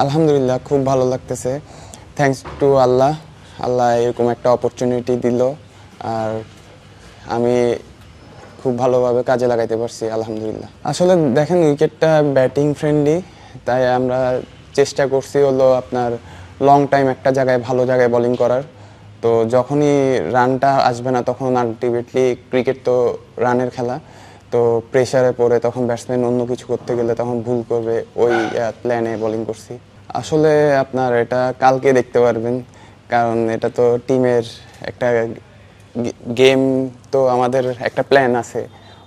আলহামদুলিল্লাহ খুব ভালো লাগতেছে। থ্যাঙ্কস টু আল্লাহ। আল্লাহ এরকম একটা অপরচুনিটি দিল, আর আমি খুব ভালোভাবে কাজে লাগাইতে পারছি আলহামদুলিল্লাহ। আসলে দেখেন উইকেটটা ব্যাটিং ফ্রেন্ডলি, তাই আমরা চেষ্টা করছি হলো আপনার লং টাইম একটা জায়গায় ভালো জায়গায় বোলিং করার। তো যখনই রানটা আসবে না তখন আলটিমেটলি ক্রিকেট তো রানের খেলা, তো প্রেসারে পড়ে তখন ব্যাটসম্যান অন্য কিছু করতে গেলে তখন ভুল করবে, ওই প্ল্যানে বোলিং করছি। আসলে আপনার এটা কালকে দেখতে পারবেন, কারণ এটা তো টিমের একটা গেম, তো আমাদের একটা প্ল্যান আছে,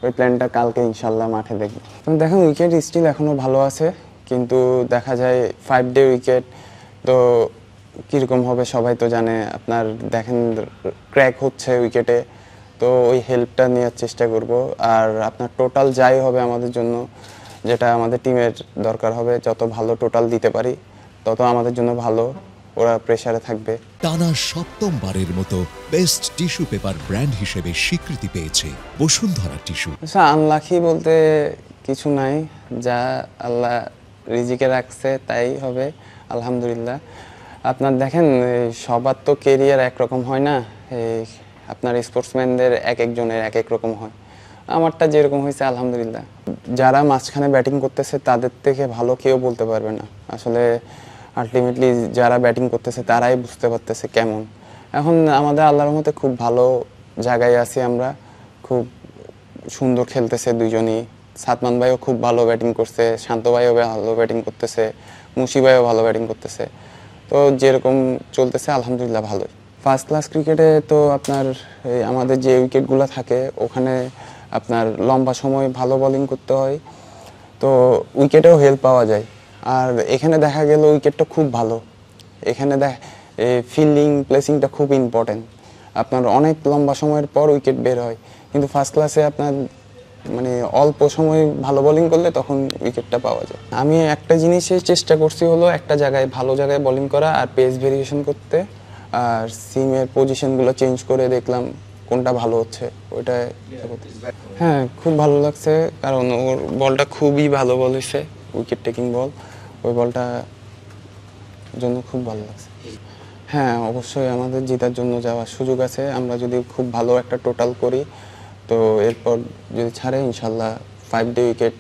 ওই প্ল্যানটা কালকে ইনশাল্লাহ মাঠে দেখব। দেখেন উইকেট স্টিল এখনও ভালো আছে, কিন্তু দেখা যায় 5 ডে উইকেট তো কীরকম হবে সবাই তো জানে। আপনার দেখেন ক্র্যাক হচ্ছে উইকেটে, তো ওই হেল্পটা নেওয়ার চেষ্টা করব। আর আপনার টোটাল যাই হবে আমাদের জন্য, যেটা আমাদের টিমের দরকার হবে, যত ভালো টোটাল দিতে পারি তত আমাদের জন্য ভালো, ওরা প্রেসারে থাকবে। টানা সপ্তমবারের মতো বেস্ট টিস্যু পেপার ব্র্যান্ড হিসেবে স্বীকৃতি পেয়েছে বসুন্ধরা টিস্যু। আচ্ছা, আনলাকি বলতে কিছু নাই, যা আল্লাহ রিজিকে রাখছে তাই হবে আলহামদুলিল্লাহ। আপনার দেখেন সবার তো কেরিয়ার একরকম হয় না, আপনার স্পোর্টসম্যানদের এক একজনের এক এক রকম হয়। আমারটা যেরকম হয়েছে আলহামদুলিল্লাহ। যারা মাঝখানে ব্যাটিং করতেছে তাদের থেকে ভালো কেউ বলতে পারবে না আসলে। আলটিমেটলি যারা ব্যাটিং করতেছে তারাই বুঝতে পারতেছে কেমন। এখন আমাদের আল্লাহর রহমতে খুব ভালো জায়গায় আছি আমরা, খুব সুন্দর খেলতেছে দুইজনই। সাদমান ভাইও খুব ভালো ব্যাটিং করছে, শান্ত ভাইও ভালো ব্যাটিং করতেছে, মুশি ভাইও ভালো ব্যাটিং করতেছে। তো যেরকম চলতেছে আলহামদুলিল্লাহ ভালোই। ফার্স্ট ক্লাস ক্রিকেটে তো আপনার আমাদের যে উইকেটগুলো থাকে ওখানে আপনার লম্বা সময় ভালো বোলিং করতে হয়, তো উইকেটেও হেল্প পাওয়া যায়। আর এখানে দেখা গেল উইকেটটা খুব ভালো, এখানে ফিল্ডিং প্লেসিংটা খুব ইম্পর্টেন্ট। আপনার অনেক লম্বা সময়ের পর উইকেট বের হয়, কিন্তু ফার্স্ট ক্লাসে আপনার মানে অল্প সময় ভালো বোলিং করলে তখন উইকেটটা পাওয়া যায়। আমি একটা জিনিসের চেষ্টা করছি হলো একটা জায়গায় ভালো জায়গায় বোলিং করা আর পেস ভেরিয়েশন করতে, আর সিমের পজিশনগুলো চেঞ্জ করে দেখলাম কোনটা ভালো হচ্ছে ওইটা। হ্যাঁ, খুব ভালো লাগছে, কারণ ওর বলটা খুবই ভালো বল হয়েছে, উইকেট টেকিং বল, ওই বলটা জন্য খুব ভালো লাগছে। হ্যাঁ, অবশ্যই আমাদের জেতার জন্য যাওয়ার সুযোগ আছে, আমরা যদি খুব ভালো একটা টোটাল করি, তো এরপর যদি ছাড়ে ইনশাল্লাহ 5 ডে উইকেট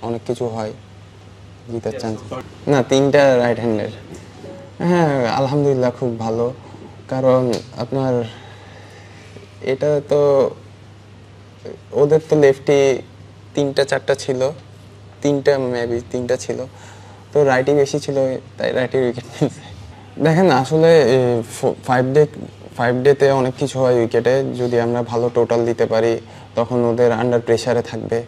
অনেক কিছু হয়, জেতার চান্স। না, 3টা রাইট হ্যান্ডের। হ্যাঁ, আলহামদুলিল্লাহ খুব ভালো, কারণ আপনার এটা তো ওদের তো লেফটি 3টা 4টা ছিল, 3টা মেবি 3টা ছিল, তো রাইটই বেশি ছিল, তাই রাইটে উইকেট নিয়েছে। দেখেন আসলে 5 ডেতে অনেক কিছু হয় উইকেটে, যদি আমরা ভালো টোটাল দিতে পারি তখন ওদের আন্ডার প্রেসারে থাকবে।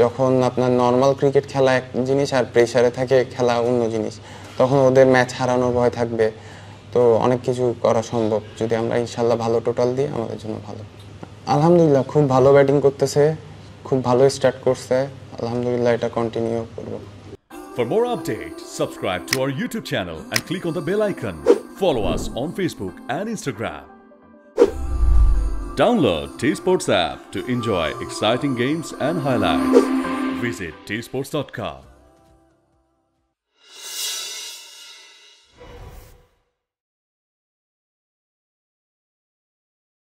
যখন আপনার নর্মাল ক্রিকেট খেলা এক জিনিস আর প্রেসারে থাকে খেলা অন্য জিনিস, তখন ওদের ম্যাচ হারানোর ভয় থাকবে। তো অনেক কিছু করা সম্ভব যদি আমরা ইনশাল্লাহ ভালো টোটাল দিই, আমাদের জন্য ভালো। আলহামদুলিল্লাহ খুব ভালো ব্যাটিং করতেছে, খুব ভালো স্টার্ট করছে, আলহামদুলিল্লাহ এটা কন্টিনিউ করব। For more updates, subscribe to our YouTube channel and click on the bell icon. Follow us on Facebook and Instagram. Download T-Sports app to enjoy exciting games and highlights. Visit tsports.com.